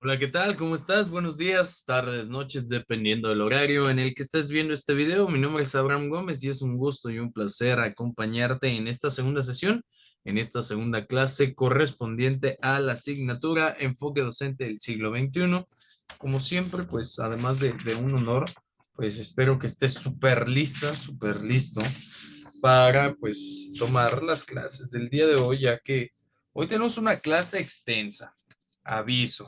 Hola, ¿qué tal? ¿Cómo estás? Buenos días, tardes, noches, dependiendo del horario en el que estés viendo este video. Mi nombre es Abraham Gómez y es un gusto y un placer acompañarte en esta segunda sesión, en esta segunda clase correspondiente a la asignatura Enfoque Docente del siglo XXI. Como siempre, pues además de un honor, pues espero que estés súper lista, súper listo para pues tomar las clases del día de hoy, ya que hoy tenemos una clase extensa. Aviso.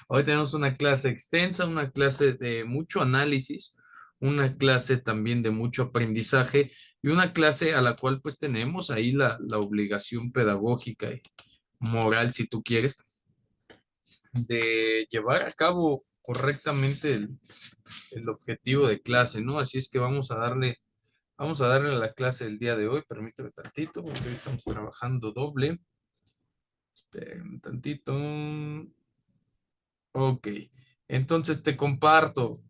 Hoy tenemos una clase extensa, una clase de mucho análisis, una clase también de mucho aprendizaje y una clase a la cual pues tenemos ahí la obligación pedagógica y moral, si tú quieres, de llevar a cabo correctamente el objetivo de clase, ¿no? Así es que vamos a darle a la clase del día de hoy. Permíteme tantito, porque hoy estamos trabajando doble. Esperen un tantito. Ok, entonces te comparto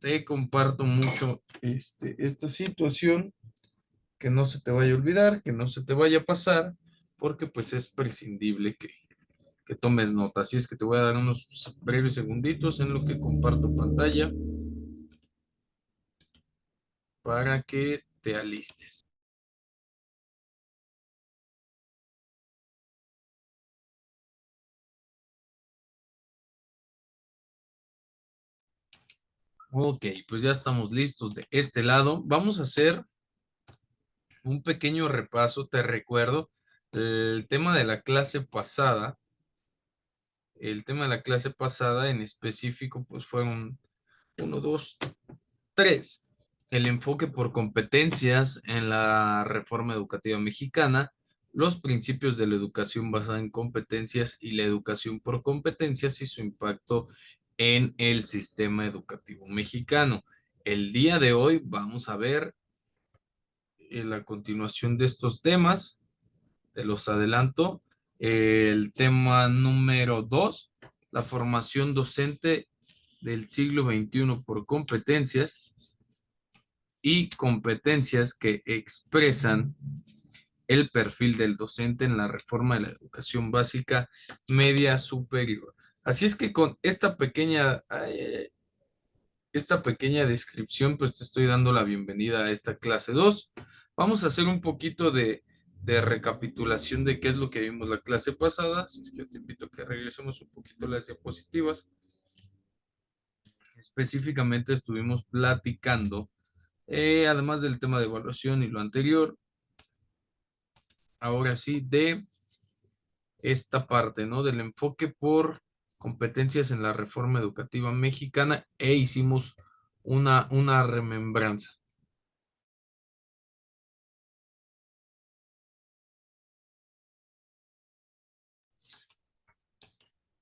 mucho esta situación, que no se te vaya a olvidar, que no se te vaya a pasar, porque pues es prescindible que tomes nota. Así es que te voy a dar unos breves segunditos en lo que comparto pantalla para que te alistes. Ok, pues ya estamos listos de este lado. Vamos a hacer un pequeño repaso. Te recuerdo el tema de la clase pasada. El tema de la clase pasada en específico, pues fueron uno, dos, tres. El enfoque por competencias en la reforma educativa mexicana, los principios de la educación basada en competencias y la educación por competencias y su impacto en el sistema educativo mexicano. El día de hoy vamos a ver la continuación de estos temas. Te los adelanto. El tema número 2, la formación docente del siglo XXI por competencias y competencias que expresan el perfil del docente en la reforma de la educación básica media superior. Así es que con esta pequeña descripción, pues te estoy dando la bienvenida a esta clase 2. Vamos a hacer un poquito de recapitulación de qué es lo que vimos la clase pasada. Así es que yo te invito a que regresemos un poquito a las diapositivas. Específicamente estuvimos platicando, además del tema de evaluación y lo anterior, ahora sí, de esta parte, ¿no? Del enfoque por competencias en la reforma educativa mexicana e hicimos una remembranza.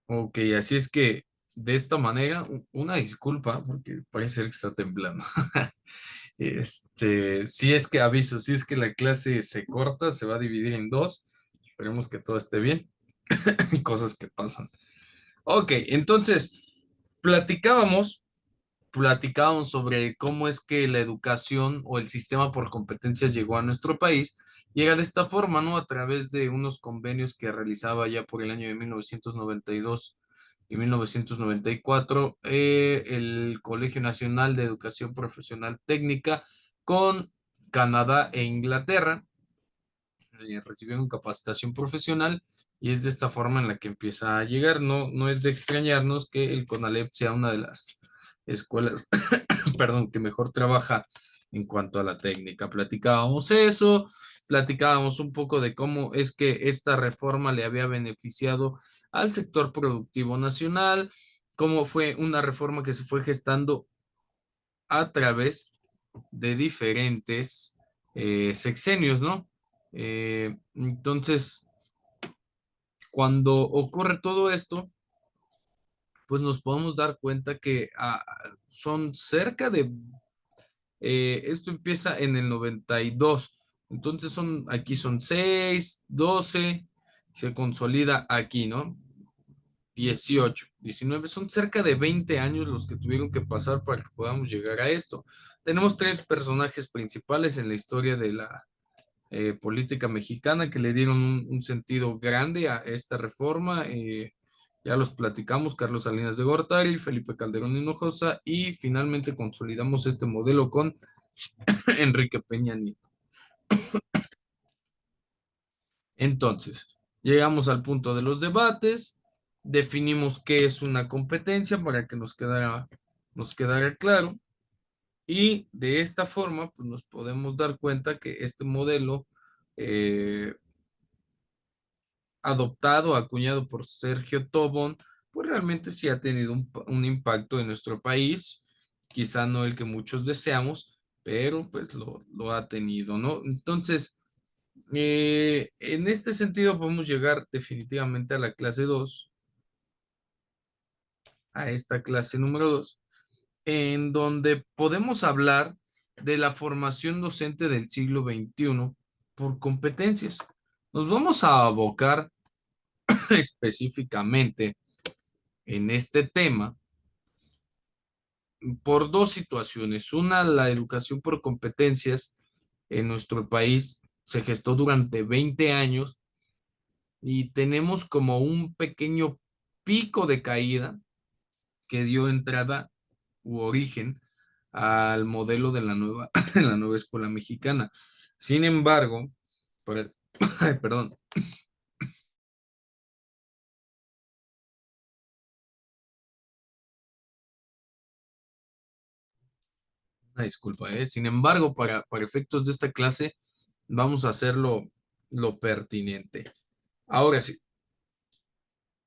Ok, así es que de esta manera, una disculpa, porque parece ser que está temblando. Si es que aviso, si es que la clase se corta, se va a dividir en dos. Esperemos que todo esté bien. Cosas que pasan. Ok, entonces, platicábamos, platicábamos sobre cómo es que la educación o el sistema por competencias llegó a nuestro país. Llega de esta forma, ¿no? A través de unos convenios que realizaba ya por el año de 1992 y 1994 el Colegio Nacional de Educación Profesional Técnica con Canadá e Inglaterra. Recibieron capacitación profesional y es de esta forma en la que empieza a llegar. No, no es de extrañarnos que el CONALEP sea una de las escuelas, perdón, que mejor trabaja en cuanto a la técnica. Platicábamos eso, platicábamos un poco de cómo es que esta reforma le había beneficiado al sector productivo nacional, cómo fue una reforma que se fue gestando a través de diferentes sexenios, ¿no? Entonces, cuando ocurre todo esto, pues nos podemos dar cuenta que son cerca de esto empieza en el 92. Entonces aquí son 6 12 se consolida aquí, ¿no? 18 19 son cerca de 20 años los que tuvieron que pasar para que podamos llegar a esto. Tenemos tres personajes principales en la historia de la política mexicana que le dieron un sentido grande a esta reforma, Ya los platicamos, Carlos Salinas de Gortari, Felipe Calderón Hinojosa, y finalmente consolidamos este modelo con Enrique Peña Nieto. Entonces, llegamos al punto de los debates, definimos qué es una competencia para que nos quedara claro, y de esta forma pues nos podemos dar cuenta que este modelo eh, adoptado, acuñado por Sergio Tobón, pues realmente sí ha tenido un impacto en nuestro país, quizá no el que muchos deseamos, pero pues lo ha tenido, ¿no? Entonces, en este sentido podemos llegar definitivamente a la clase 2, a esta clase número 2, en donde podemos hablar de la formación docente del siglo XXI por competencias. Nos vamos a abocar específicamente en este tema por dos situaciones. Una, la educación por competencias en nuestro país se gestó durante 20 años y tenemos como un pequeño pico de caída que dio entrada u origen al modelo de la nueva, de la nueva escuela mexicana. Sin embargo, perdón, una disculpa, ¿eh? Sin embargo, para efectos de esta clase, vamos a hacerlo lo pertinente. Ahora sí,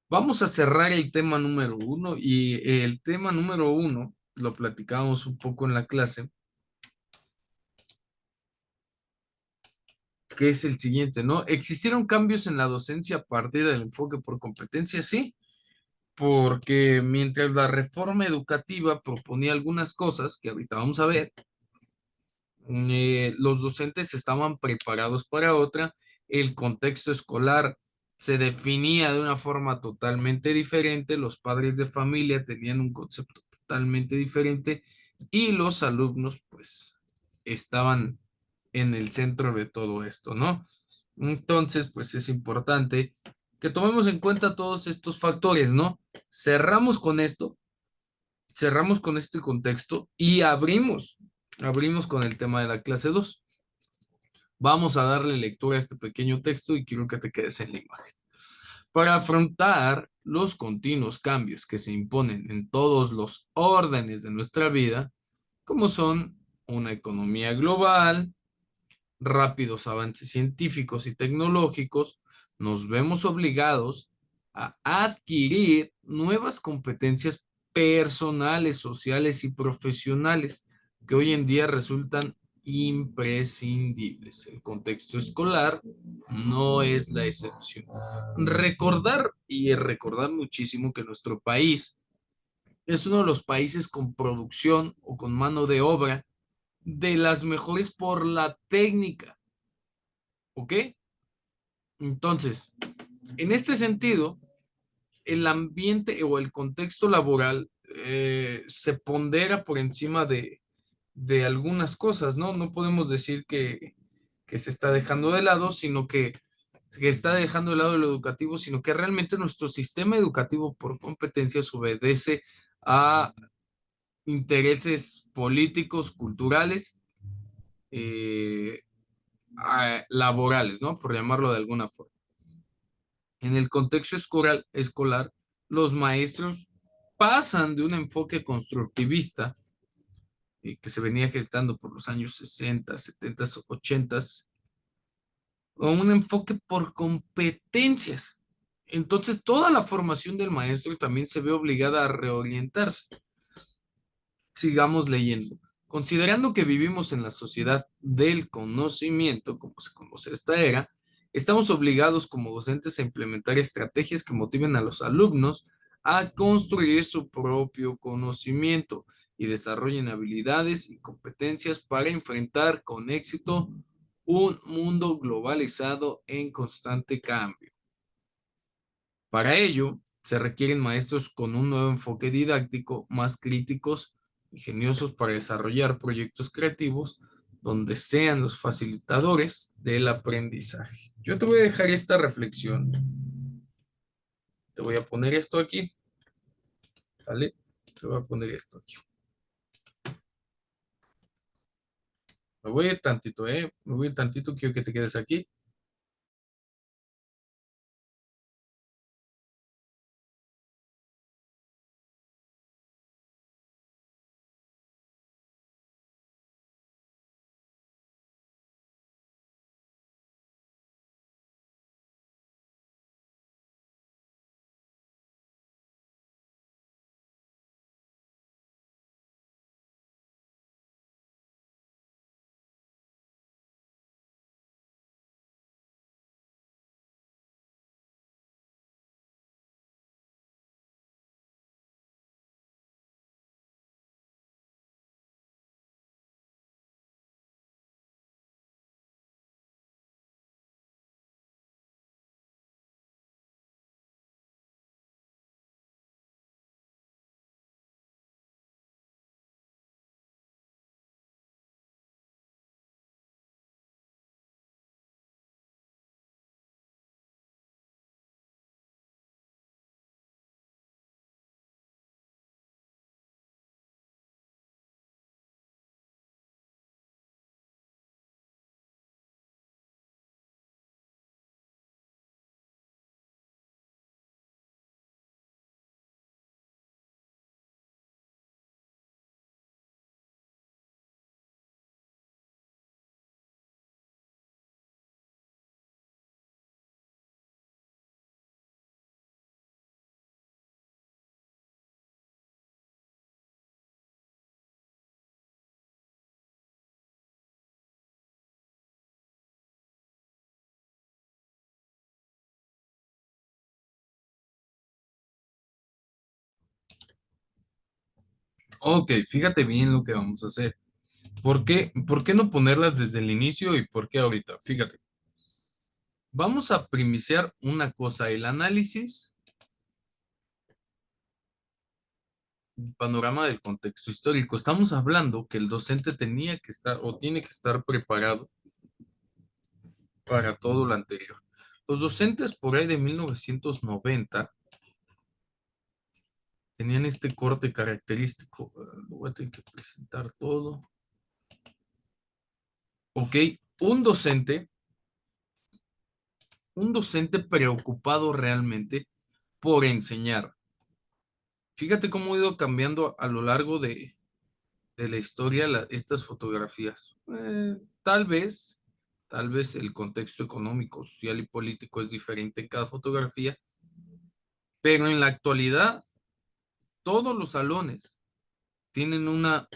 vamos a cerrar el tema número uno y el tema número uno lo platicamos un poco en la clase, que es el siguiente, ¿no? ¿Existieron cambios en la docencia a partir del enfoque por competencia? Sí, porque mientras la reforma educativa proponía algunas cosas que ahorita vamos a ver, los docentes estaban preparados para otra, el contexto escolar se definía de una forma totalmente diferente, los padres de familia tenían un concepto totalmente diferente y los alumnos pues estaban en el centro de todo esto, ¿no? Entonces pues es importante que tomemos en cuenta todos estos factores, ¿no? Cerramos con esto, cerramos con este contexto y abrimos con el tema de la clase 2. Vamos a darle lectura a este pequeño texto y quiero que te quedes en la imagen. Para afrontar los continuos cambios que se imponen en todos los órdenes de nuestra vida, como son una economía global, rápidos avances científicos y tecnológicos, nos vemos obligados a adquirir nuevas competencias personales, sociales y profesionales que hoy en día resultan imprescindibles. El contexto escolar no es la excepción. Recordar y recordar muchísimo que nuestro país es uno de los países con producción o con mano de obra de las mejores por la técnica. ¿Ok? Entonces, en este sentido, el ambiente o el contexto laboral se pondera por encima de algunas cosas, ¿no? No podemos decir que se está dejando de lado, sino que está dejando de lado lo educativo, sino que realmente nuestro sistema educativo por competencias obedece a intereses políticos, culturales, laborales, ¿no? Por llamarlo de alguna forma. En el contexto escolar, los maestros pasan de un enfoque constructivista que se venía gestando por los años 60, 70, 80 a un enfoque por competencias. Entonces, toda la formación del maestro también se ve obligada a reorientarse. Sigamos leyendo. Considerando que vivimos en la sociedad del conocimiento, como se conoce esta era, estamos obligados como docentes a implementar estrategias que motiven a los alumnos a construir su propio conocimiento y desarrollen habilidades y competencias para enfrentar con éxito un mundo globalizado en constante cambio. Para ello, se requieren maestros con un nuevo enfoque didáctico, más críticos, ingeniosos para desarrollar proyectos creativos donde sean los facilitadores del aprendizaje. Yo te voy a dejar esta reflexión. te voy a poner esto aquí, ¿vale? Te voy a poner esto aquí. Me voy a ir tantito, ¿eh? Me voy a ir tantito, quiero que te quedes aquí. Ok, fíjate bien lo que vamos a hacer. Por qué no ponerlas desde el inicio y por qué ahorita? Fíjate, vamos a primiciar una cosa, el análisis, panorama del contexto histórico. Estamos hablando que el docente tenía que estar o tiene que estar preparado para todo lo anterior. Los docentes por ahí de 1990 tenían este corte característico. Lo voy a tener que presentar todo. Ok, un docente, un docente preocupado realmente por enseñar. Fíjate cómo ha ido cambiando a lo largo de la historia estas fotografías. Tal vez el contexto económico, social y político es diferente en cada fotografía, pero en la actualidad todos los salones tienen una,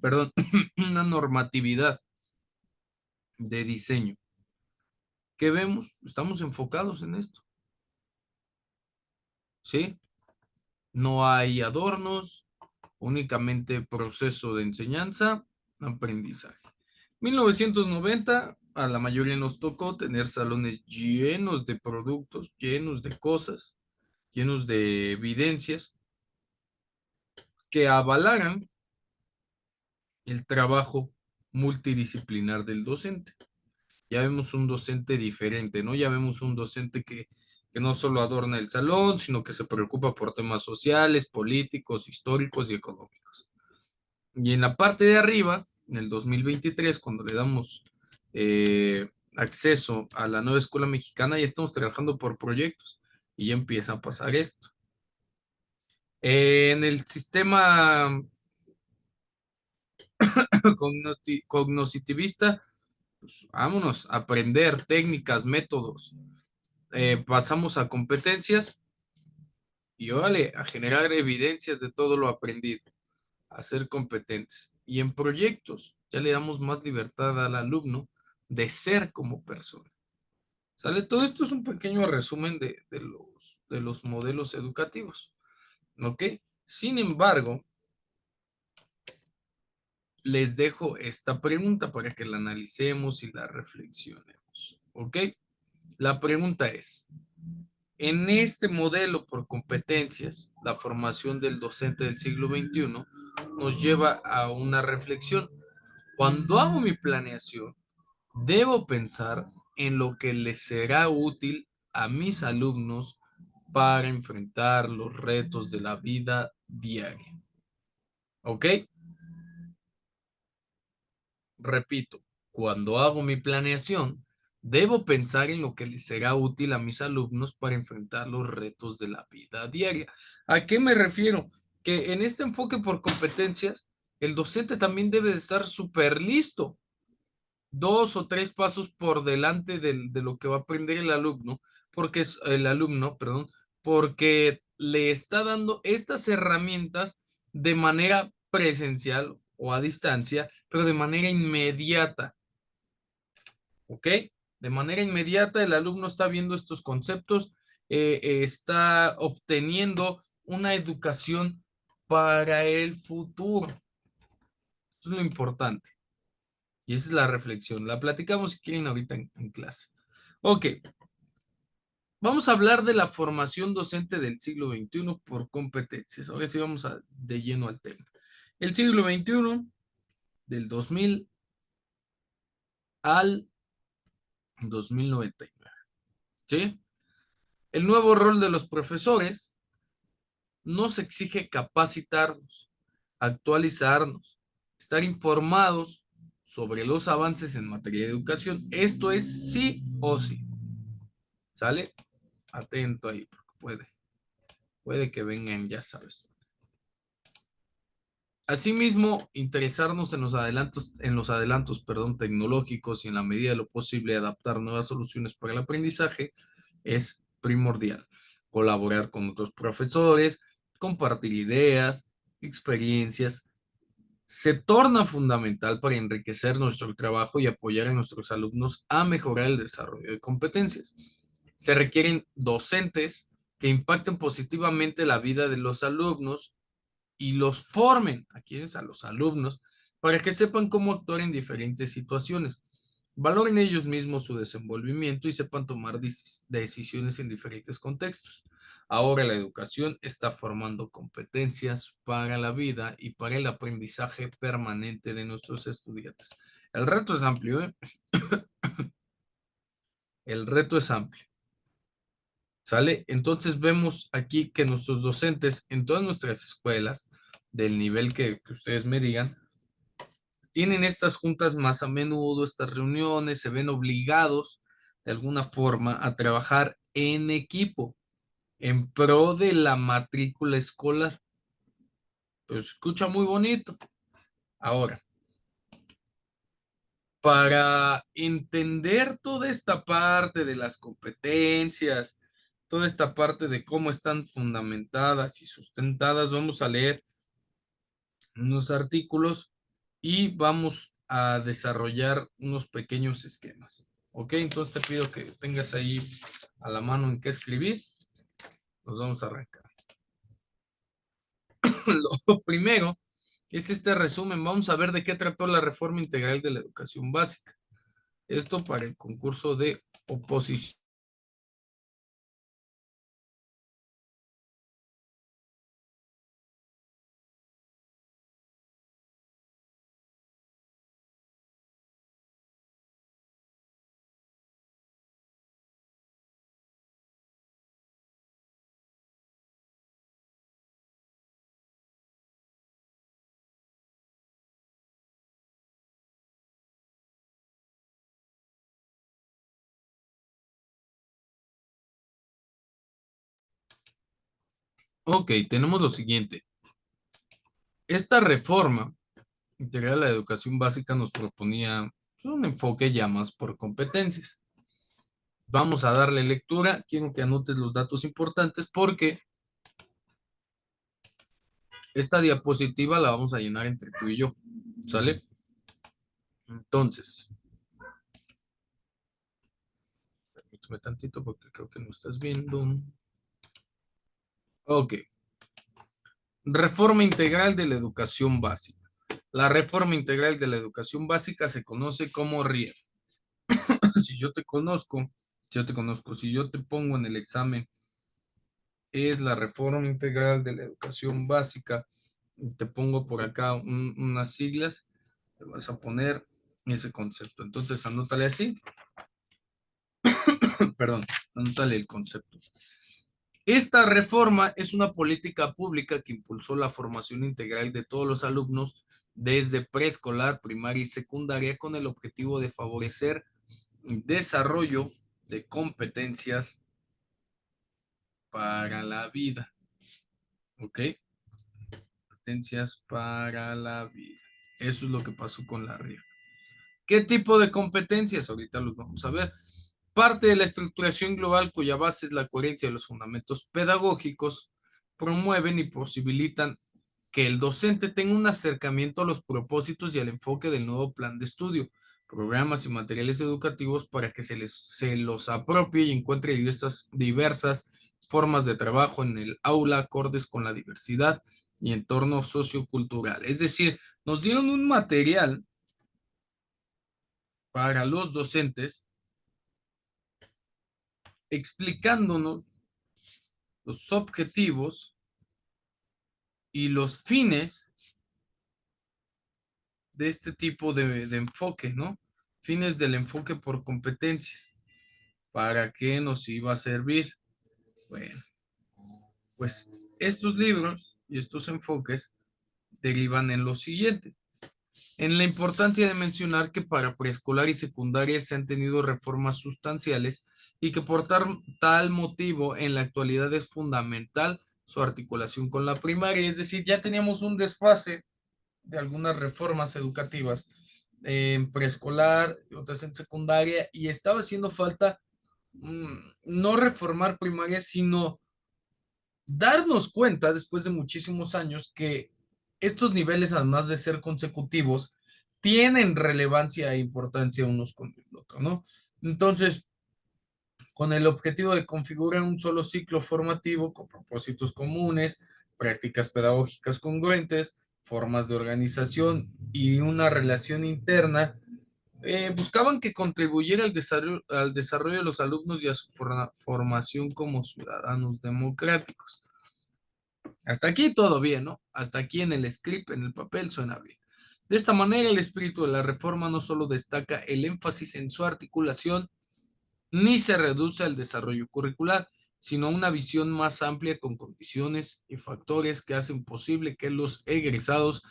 perdón, una normatividad de diseño. ¿Qué vemos? Estamos enfocados en esto, ¿sí? No hay adornos, únicamente proceso de enseñanza, aprendizaje. 1990, a la mayoría nos tocó tener salones llenos de productos, llenos de cosas, llenos de evidencias que avalaran el trabajo multidisciplinar del docente. Ya vemos un docente diferente, ¿no? Ya vemos un docente que no solo adorna el salón, sino que se preocupa por temas sociales, políticos, históricos y económicos. Y en la parte de arriba, en el 2023, cuando le damos acceso a la nueva escuela mexicana, ya estamos trabajando por proyectos y ya empieza a pasar esto. En el sistema cognitivista, pues, vámonos a aprender técnicas, métodos. Pasamos a competencias y órale, a generar evidencias de todo lo aprendido, a ser competentes. Y en proyectos ya le damos más libertad al alumno de ser como persona. ¿Sale? Todo esto es un pequeño resumen de los modelos educativos. ¿Ok? Sin embargo, les dejo esta pregunta para que la analicemos y la reflexionemos. ¿Ok? La pregunta es, en este modelo por competencias, la formación del docente del siglo XXI nos lleva a una reflexión. Cuando hago mi planeación, debo pensar en lo que les será útil a mis alumnos para enfrentar los retos de la vida diaria. ¿Ok? Repito, cuando hago mi planeación, debo pensar en lo que les será útil a mis alumnos para enfrentar los retos de la vida diaria. ¿A qué me refiero? Que en este enfoque por competencias, el docente también debe de estar súper listo, 2 o 3 pasos por delante de lo que va a aprender el alumno, porque es el alumno, perdón, porque le está dando estas herramientas de manera presencial o a distancia, pero de manera inmediata, ¿ok? De manera inmediata el alumno está viendo estos conceptos, está obteniendo una educación para el futuro. Eso es lo importante. Y esa es la reflexión. La platicamos si quieren ahorita en clase. Ok, vamos a hablar de la formación docente del siglo XXI por competencias. Ahora sí vamos de lleno al tema. El siglo XXI, del 2000 al 2099. ¿Sí? El nuevo rol de los profesores nos exige capacitarnos, actualizarnos, estar informados sobre los avances en materia de educación. Esto es sí o sí. ¿Sale? Atento ahí, porque puede que vengan, ya sabes. Asimismo, interesarnos en los adelantos, perdón, tecnológicos y en la medida de lo posible adaptar nuevas soluciones para el aprendizaje es primordial. Colaborar con otros profesores, compartir ideas, experiencias, se torna fundamental para enriquecer nuestro trabajo y apoyar a nuestros alumnos a mejorar el desarrollo de competencias. Se requieren docentes que impacten positivamente la vida de los alumnos y los formen, ¿a quienes? A los alumnos, para que sepan cómo actuar en diferentes situaciones. Valoren ellos mismos su desenvolvimiento y sepan tomar decisiones en diferentes contextos. Ahora la educación está formando competencias para la vida y para el aprendizaje permanente de nuestros estudiantes. El reto es amplio, ¿eh? El reto es amplio. ¿Sale? Entonces vemos aquí que nuestros docentes en todas nuestras escuelas, del nivel que ustedes me digan, tienen estas juntas más a menudo, estas reuniones, se ven obligados de alguna forma a trabajar en equipo en pro de la matrícula escolar. Pues escucha muy bonito. Ahora, para entender toda esta parte de las competencias, toda esta parte de cómo están fundamentadas y sustentadas, vamos a leer unos artículos y vamos a desarrollar unos pequeños esquemas. ¿Ok? Entonces te pido que tengas ahí a la mano en qué escribir. Nos vamos a arrancar. Lo primero es este resumen. Vamos a ver de qué trató la reforma integral de la educación básica. Esto para el concurso de oposición. Ok, tenemos lo siguiente. Esta reforma integral de la educación básica nos proponía un enfoque ya más por competencias. Vamos a darle lectura. Quiero que anotes los datos importantes porque esta diapositiva la vamos a llenar entre tú y yo. ¿Sale? Entonces, permíteme tantito porque creo que no estás viendo. Ok. Reforma integral de la educación básica. La reforma integral de la educación básica se conoce como RIE. Si yo te conozco, si yo te pongo en el examen, es la reforma integral de la educación básica, y te pongo por acá unas siglas, te vas a poner ese concepto. Entonces, anótale así, perdón, anótale el concepto. Esta reforma es una política pública que impulsó la formación integral de todos los alumnos desde preescolar, primaria y secundaria con el objetivo de favorecer el desarrollo de competencias para la vida. ¿Ok? Competencias para la vida. Eso es lo que pasó con la RIF. ¿Qué tipo de competencias? Ahorita los vamos a ver. Parte de la estructuración global cuya base es la coherencia de los fundamentos pedagógicos, promueven y posibilitan que el docente tenga un acercamiento a los propósitos y al enfoque del nuevo plan de estudio, programas y materiales educativos para que se los apropie y encuentre diversas formas de trabajo en el aula acordes con la diversidad y entorno sociocultural. Es decir, nos dieron un material para los docentes explicándonos los objetivos y los fines de este tipo de enfoque, ¿no? Fines del enfoque por competencias. ¿Para qué nos iba a servir? Bueno, pues estos libros y estos enfoques derivan en lo siguiente. En la importancia de mencionar que para preescolar y secundaria se han tenido reformas sustanciales y que por tal motivo en la actualidad es fundamental su articulación con la primaria, es decir, ya teníamos un desfase de algunas reformas educativas en preescolar, otras en secundaria, y estaba haciendo falta no reformar primaria, sino darnos cuenta después de muchísimos años que estos niveles, además de ser consecutivos, tienen relevancia e importancia unos con el otro, ¿no? Entonces, con el objetivo de configurar un solo ciclo formativo con propósitos comunes, prácticas pedagógicas congruentes, formas de organización y una relación interna, buscaban que contribuyera al desarrollo de los alumnos y a su formación como ciudadanos democráticos. Hasta aquí todo bien, ¿no? Hasta aquí en el script, en el papel, suena bien. De esta manera, el espíritu de la reforma no solo destaca el énfasis en su articulación, ni se reduce al desarrollo curricular, sino a una visión más amplia con condiciones y factores que hacen posible que los egresados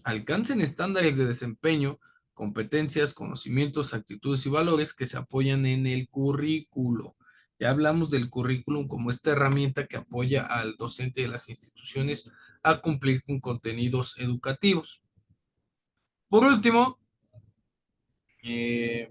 alcancen estándares de desempeño, competencias, conocimientos, actitudes y valores que se apoyan en el currículo. Ya hablamos del currículum como esta herramienta que apoya al docente de las instituciones a cumplir con contenidos educativos. Por último, eh,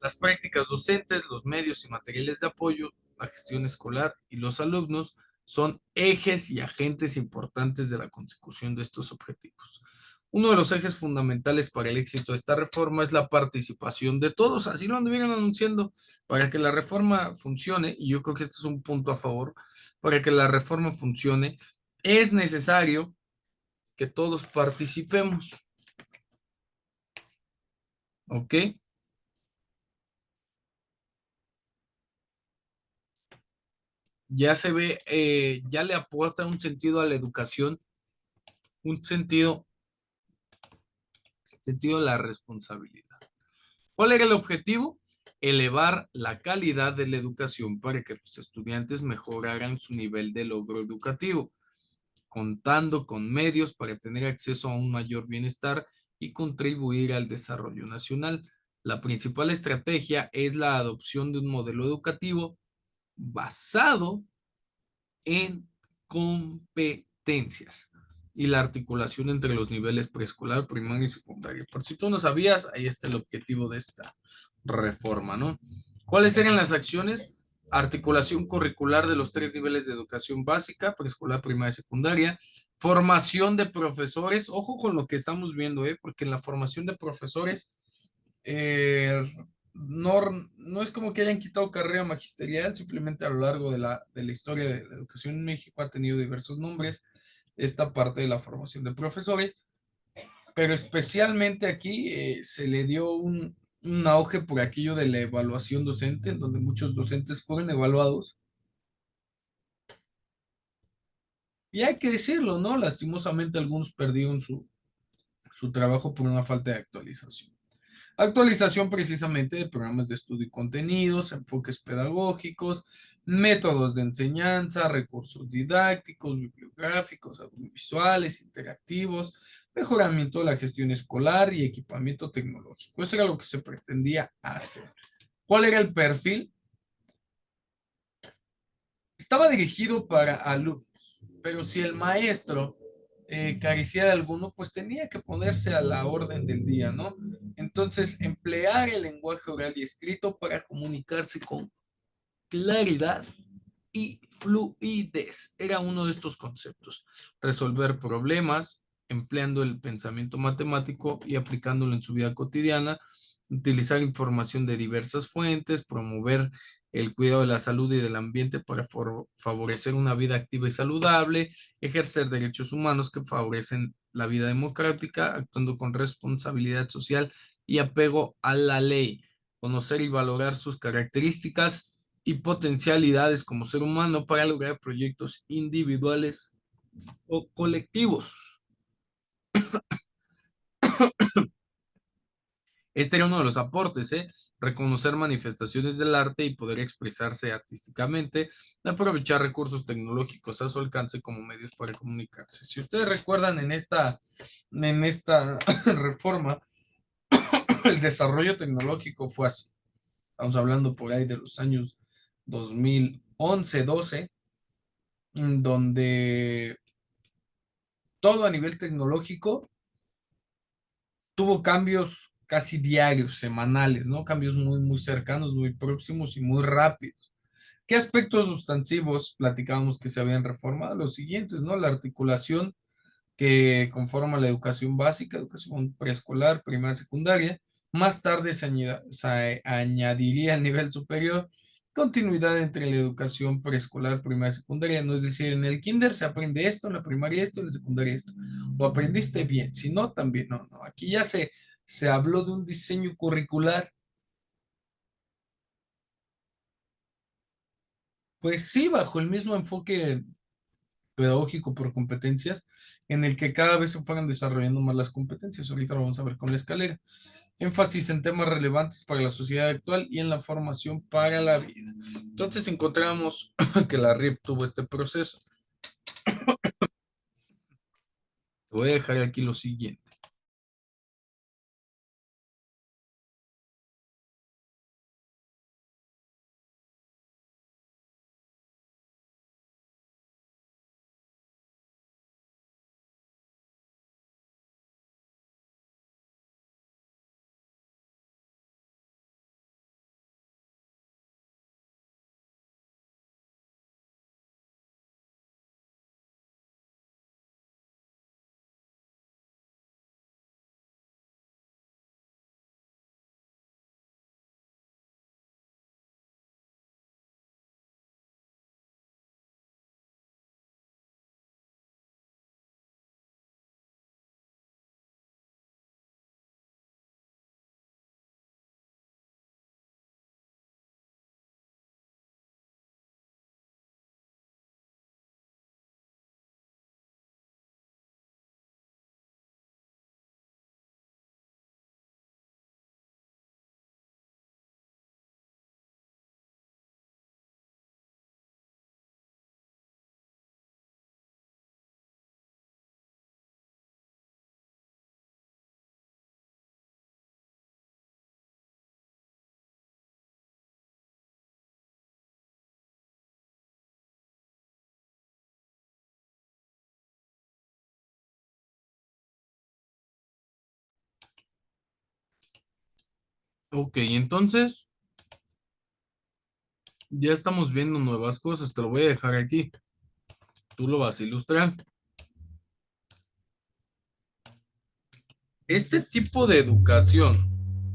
las prácticas docentes, los medios y materiales de apoyo, la gestión escolar y los alumnos son ejes y agentes importantes de la consecución de estos objetivos. Uno de los ejes fundamentales para el éxito de esta reforma es la participación de todos, así lo anduvieron anunciando, para que la reforma funcione, y yo creo que este es un punto a favor, para que la reforma funcione, es necesario que todos participemos, ¿ok? Ya se ve, ya le aporta un sentido a la educación, un sentido a la responsabilidad. ¿Cuál era el objetivo? Elevar la calidad de la educación para que los estudiantes mejoraran su nivel de logro educativo, contando con medios para tener acceso a un mayor bienestar y contribuir al desarrollo nacional. La principal estrategia es la adopción de un modelo educativo basado en competencias y la articulación entre los niveles preescolar, primaria y secundaria. Por si tú no sabías, ahí está el objetivo de esta reforma, ¿no? ¿Cuáles eran las acciones? Articulación curricular de los tres niveles de educación básica, preescolar, primaria y secundaria. Formación de profesores, ojo con lo que estamos viendo, porque en la formación de profesores eh, no, no es como que hayan quitado carrera magisterial, simplemente a lo largo de la historia de la educación en México ha tenido diversos nombres esta parte de la formación de profesores, pero especialmente aquí se le dio un auge por aquello de la evaluación docente, en donde muchos docentes fueron evaluados. Y hay que decirlo, ¿no? Lastimosamente algunos perdieron su trabajo por una falta de actualización. Actualización precisamente de programas de estudio y contenidos, enfoques pedagógicos, métodos de enseñanza, recursos didácticos, bibliográficos, audiovisuales, interactivos, mejoramiento de la gestión escolar y equipamiento tecnológico. Eso era lo que se pretendía hacer. ¿Cuál era el perfil? Estaba dirigido para alumnos, pero si el maestro carecía de alguno, pues tenía que ponerse a la orden del día, ¿no? Entonces, emplear el lenguaje oral y escrito para comunicarse con claridad y fluidez. Era uno de estos conceptos. Resolver problemas empleando el pensamiento matemático y aplicándolo en su vida cotidiana, utilizar información de diversas fuentes, promover el cuidado de la salud y del ambiente para favorecer una vida activa y saludable, ejercer derechos humanos que favorecen la vida democrática, actuando con responsabilidad social y apego a la ley, conocer y valorar sus características y potencialidades como ser humano para lograr proyectos individuales o colectivos. Este era uno de los aportes, ¿eh? Reconocer manifestaciones del arte y poder expresarse artísticamente, aprovechar recursos tecnológicos a su alcance como medios para comunicarse. Si ustedes recuerdan en esta reforma, el desarrollo tecnológico fue así. Estamos hablando por ahí de los años 2011-12, donde todo a nivel tecnológico tuvo cambios casi diarios, semanales, ¿no? Cambios muy, muy cercanos, muy próximos y muy rápidos. ¿Qué aspectos sustantivos platicábamos que se habían reformado? Los siguientes, ¿no? La articulación que conforma la educación básica, educación preescolar, primaria, secundaria. Más tarde se añadiría el nivel superior, continuidad entre la educación preescolar, primaria, secundaria, no es decir, en el kinder se aprende esto, en la primaria esto, en la secundaria esto. Lo aprendiste bien, si no, también, no, no. Aquí ya se habló de un diseño curricular, pues sí, bajo el mismo enfoque pedagógico por competencias, en el que cada vez se fueran desarrollando más las competencias. Ahorita lo vamos a ver con la escalera. Énfasis en temas relevantes para la sociedad actual y en la formación para la vida. Entonces encontramos que la RIP tuvo este proceso. Te voy a dejar aquí lo siguiente. Ok, entonces ya estamos viendo nuevas cosas. Te lo voy a dejar aquí. Tú lo vas a ilustrar. Este tipo de educación,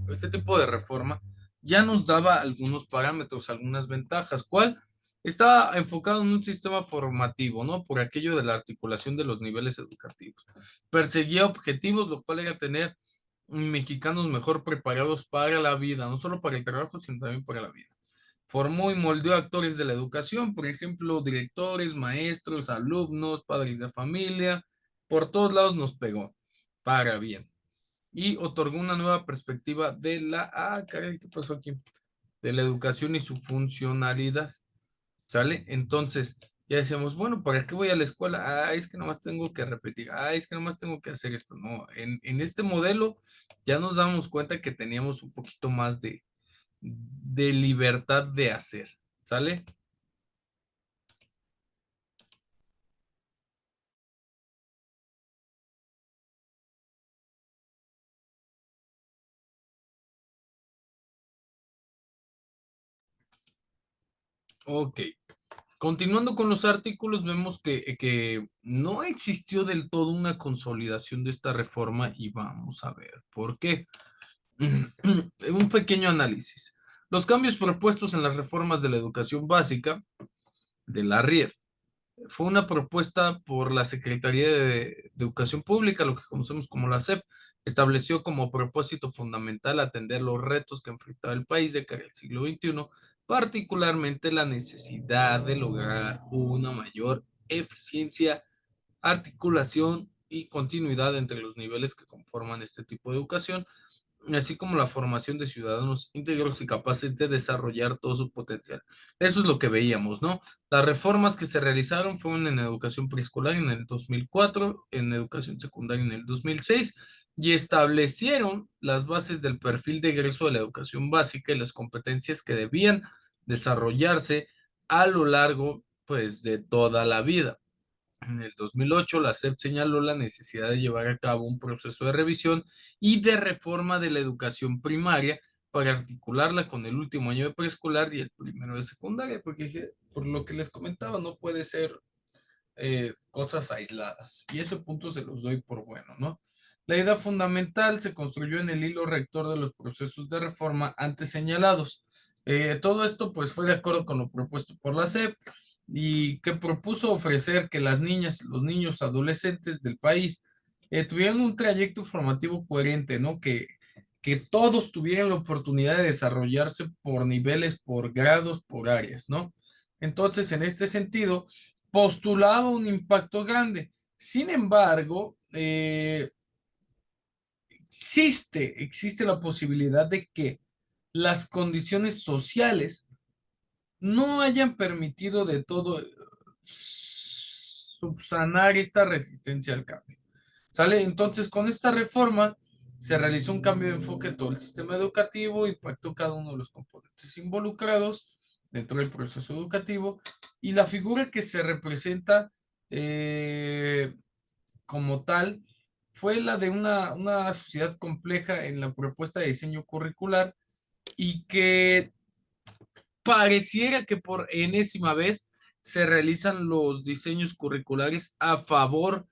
este tipo de reforma, ya nos daba algunos parámetros, algunas ventajas. ¿Cuál? Estaba enfocado en un sistema formativo, ¿no? Por aquello de la articulación de los niveles educativos. Perseguía objetivos, lo cual era tener mexicanos mejor preparados para la vida, no solo para el trabajo, sino también para la vida. Formó y moldeó actores de la educación, por ejemplo, directores, maestros, alumnos, padres de familia, por todos lados nos pegó, para bien y otorgó una nueva perspectiva de la, caray, ¿qué pasó aquí? De la educación y su funcionalidad. ¿sale? Entonces, ya decíamos, bueno, ¿para qué voy a la escuela? Ah, es que nomás tengo que repetir, ah, es que nomás tengo que hacer esto. No, en este modelo ya nos damos cuenta que teníamos un poquito más de libertad de hacer, ¿sale? Ok. Continuando con los artículos, vemos que no existió del todo una consolidación de esta reforma y vamos a ver por qué. Un pequeño análisis. Los cambios propuestos en las reformas de la educación básica de la RIEF fue una propuesta por la Secretaría de Educación Pública, lo que conocemos como la SEP. Estableció como propósito fundamental atender los retos que enfrentaba el país de cara al siglo XXI, particularmente la necesidad de lograr una mayor eficiencia, articulación y continuidad entre los niveles que conforman este tipo de educación, así como la formación de ciudadanos íntegros y capaces de desarrollar todo su potencial. Eso es lo que veíamos, ¿no? Las reformas que se realizaron fueron en educación preescolar en el 2004, en educación secundaria en el 2006, y establecieron las bases del perfil de egreso de la educación básica y las competencias que debían desarrollarse a lo largo, pues, de toda la vida. En el 2008, la SEP señaló la necesidad de llevar a cabo un proceso de revisión y de reforma de la educación primaria para articularla con el último año de preescolar y el primero de secundaria, porque por lo que les comentaba, no puede ser cosas aisladas. Y ese punto se los doy por bueno, ¿no? La idea fundamental se construyó en el hilo rector de los procesos de reforma antes señalados. Todo esto pues fue de acuerdo con lo propuesto por la SEP y que propuso ofrecer que las niñas, los niños, adolescentes del país tuvieran un trayecto formativo coherente, ¿no? Que todos tuvieran la oportunidad de desarrollarse por niveles, por grados, por áreas, ¿no? Entonces, en este sentido, postulaba un impacto grande. Sin embargo, existe la posibilidad de que las condiciones sociales no hayan permitido de todo subsanar esta resistencia al cambio. ¿Sale? Entonces, con esta reforma se realizó un cambio de enfoque en todo el sistema educativo, impactó cada uno de los componentes involucrados dentro del proceso educativo y la figura que se representa eh, como tal fue la de una sociedad compleja en la propuesta de diseño curricular y que pareciera que por enésima vez se realizan los diseños curriculares a favor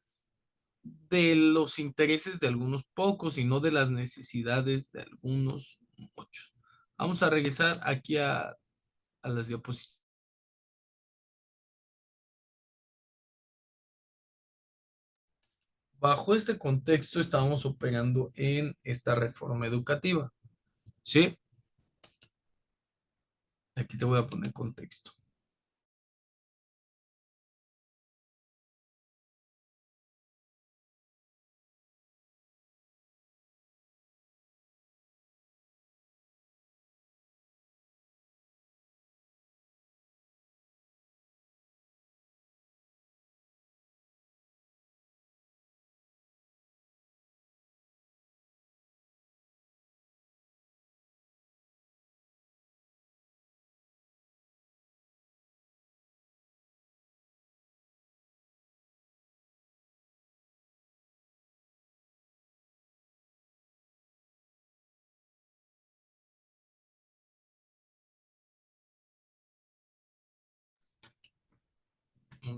de los intereses de algunos pocos y no de las necesidades de algunos muchos. Vamos a regresar aquí a las diapositivas. Bajo este contexto estábamos operando en esta reforma educativa. ¿Sí? Aquí te voy a poner contexto.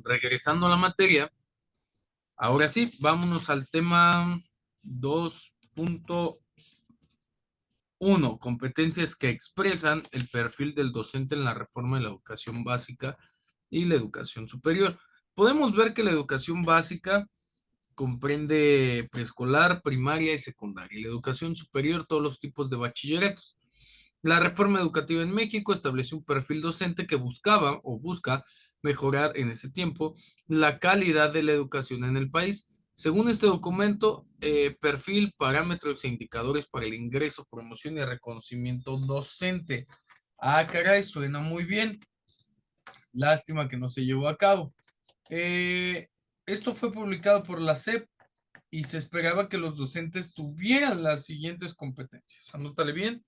Regresando a la materia, ahora sí, vámonos al tema 2.1, competencias que expresan el perfil del docente en la reforma de la educación básica y la educación superior. Podemos ver que la educación básica comprende preescolar, primaria y secundaria, y la educación superior, todos los tipos de bachilleratos. La reforma educativa en México estableció un perfil docente que buscaba o busca mejorar en ese tiempo la calidad de la educación en el país. Según este documento, perfil, parámetros e indicadores para el ingreso, promoción y reconocimiento docente. Ah, caray, suena muy bien. Lástima que no se llevó a cabo. Esto fue publicado por la SEP y se esperaba que los docentes tuvieran las siguientes competencias. Anótale bien.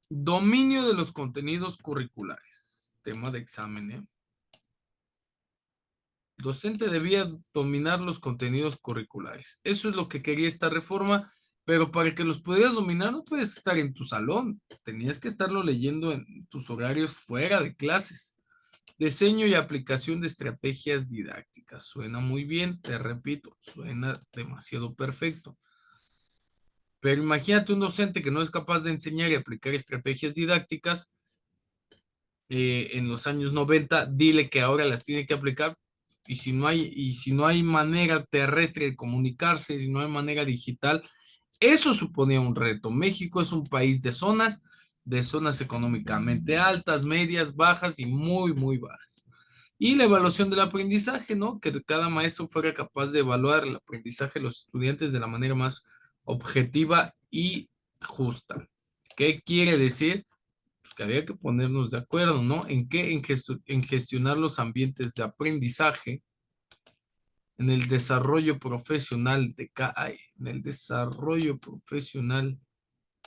Dominio de los contenidos curriculares. Tema de examen, ¿eh? Docente debía dominar los contenidos curriculares. Eso es lo que quería esta reforma, pero para que los pudieras dominar no puedes estar en tu salón. Tenías que estarlo leyendo en tus horarios fuera de clases. Diseño y aplicación de estrategias didácticas. Suena muy bien, te repito, suena demasiado perfecto. Pero imagínate un docente que no es capaz de enseñar y aplicar estrategias didácticas en los años 90, dile que ahora las tiene que aplicar. Y si no hay manera terrestre de comunicarse, si no hay manera digital, eso suponía un reto. México es un país de zonas económicamente altas, medias, bajas y muy, muy bajas. Y la evaluación del aprendizaje, ¿no? Que cada maestro fuera capaz de evaluar el aprendizaje de los estudiantes de la manera más objetiva y justa. ¿Qué quiere decir? Pues que había que ponernos de acuerdo, ¿no? ¿En qué? En gestionar los ambientes de aprendizaje, en el desarrollo profesional en el desarrollo profesional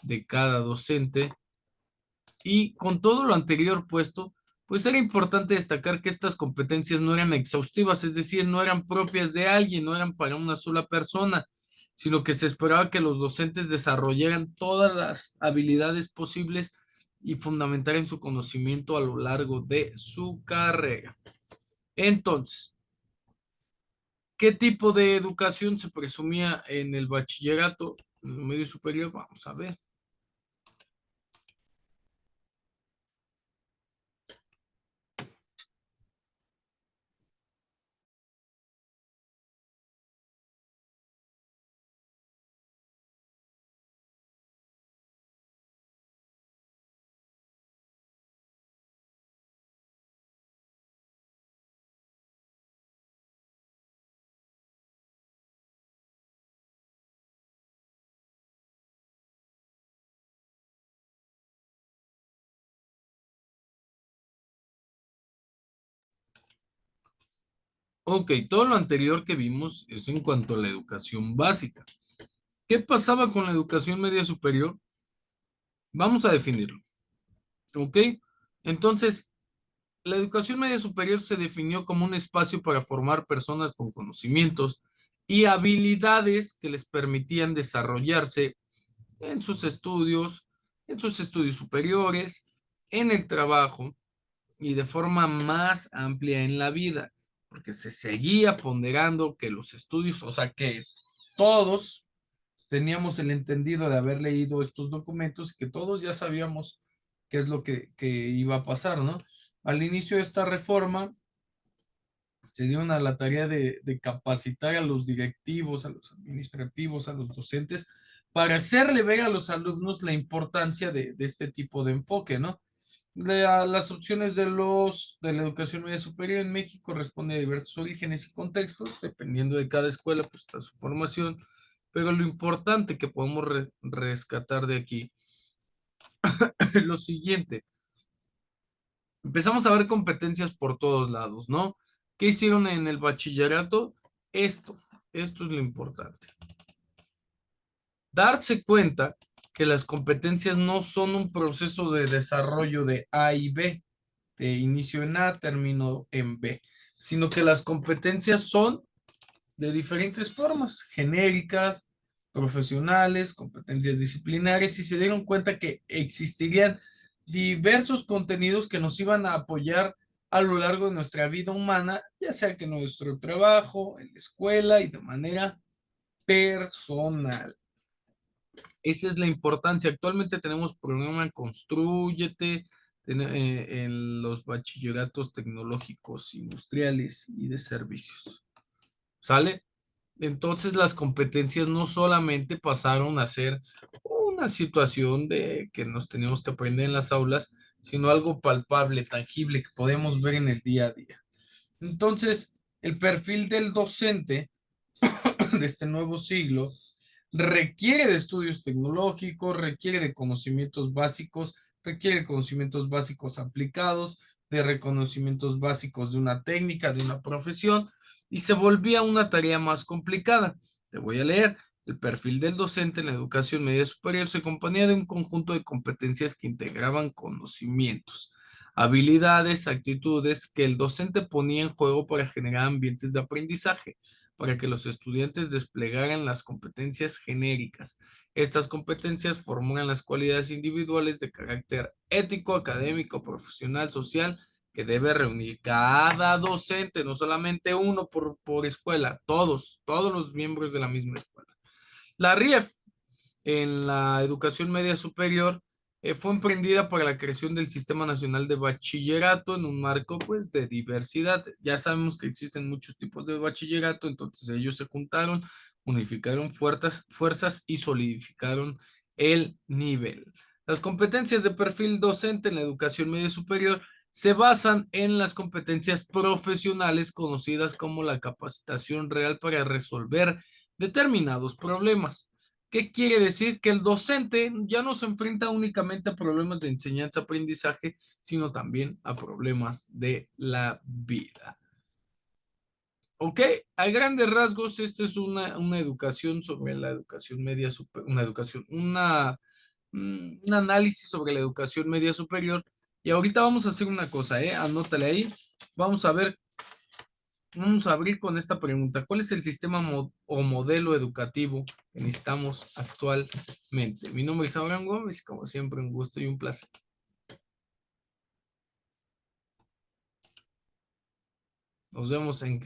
de cada docente. Y con todo lo anterior puesto, pues era importante destacar que estas competencias no eran exhaustivas, es decir, no eran propias de alguien, no eran para una sola persona, sino que se esperaba que los docentes desarrollaran todas las habilidades posibles y fundamentaran su conocimiento a lo largo de su carrera. Entonces, ¿qué tipo de educación se presumía en el bachillerato, en el medio superior? Vamos a ver. Ok, todo lo anterior que vimos es en cuanto a la educación básica. ¿Qué pasaba con la educación media superior? Vamos a definirlo. Ok, entonces, la educación media superior se definió como un espacio para formar personas con conocimientos y habilidades que les permitían desarrollarse en en sus estudios superiores, en el trabajo y de forma más amplia en la vida, porque se seguía ponderando que los estudios, o sea, que todos teníamos el entendido de haber leído estos documentos y que todos ya sabíamos qué es lo que iba a pasar, ¿no? Al inicio de esta reforma se dieron a la tarea de capacitar a los directivos, a los administrativos, a los docentes, para hacerle ver a los alumnos la importancia de este tipo de enfoque, ¿no? Las opciones de la educación media superior en México responden a diversos orígenes y contextos, dependiendo de cada escuela, pues está su formación, pero lo importante que podemos rescatar de aquí es lo siguiente. Empezamos a ver competencias por todos lados, ¿no? ¿Qué hicieron en el bachillerato? Esto, esto es lo importante. Darse cuenta que las competencias no son un proceso de desarrollo de A y B, de inicio en A, término en B, sino que las competencias son de diferentes formas, genéricas, profesionales, competencias disciplinares, y se dieron cuenta que existirían diversos contenidos que nos iban a apoyar a lo largo de nuestra vida humana, ya sea que en nuestro trabajo, en la escuela y de manera personal. Esa es la importancia. Actualmente tenemos programa Constrúyete en los bachilleratos tecnológicos, industriales y de servicios. ¿Sale? Entonces las competencias no solamente pasaron a ser una situación de que nos teníamos que aprender en las aulas, sino algo palpable, tangible, que podemos ver en el día a día. Entonces, el perfil del docente de este nuevo siglo requiere de estudios tecnológicos, requiere de conocimientos básicos requiere conocimientos básicos aplicados, de reconocimientos básicos de una técnica, de una profesión, y se volvía una tarea más complicada. Te voy a leer. El perfil del docente en la educación media superior se componía de un conjunto de competencias que integraban conocimientos, habilidades, actitudes que el docente ponía en juego para generar ambientes de aprendizaje, para que los estudiantes desplegaran las competencias genéricas. Estas competencias forman las cualidades individuales de carácter ético, académico, profesional, social, que debe reunir cada docente, no solamente uno por escuela, todos los miembros de la misma escuela. La RIEF en la educación media superior fue emprendida para la creación del Sistema Nacional de Bachillerato en un marco pues de diversidad. Ya sabemos que existen muchos tipos de bachillerato, entonces ellos se juntaron, unificaron fuerzas y solidificaron el nivel. Las competencias de perfil docente en la educación media superior se basan en las competencias profesionales conocidas como la capacitación real para resolver determinados problemas. ¿Qué quiere decir? Que el docente ya no se enfrenta únicamente a problemas de enseñanza-aprendizaje, sino también a problemas de la vida. Ok, a grandes rasgos, esta es una educación sobre la educación media superior, un análisis sobre la educación media superior. Y ahorita vamos a hacer una cosa, anótale ahí. Vamos a ver. Vamos a abrir con esta pregunta. ¿Cuál es el sistema o modelo educativo que necesitamos actualmente? Mi nombre es Abraham Gómez, como siempre, un gusto y un placer. Nos vemos en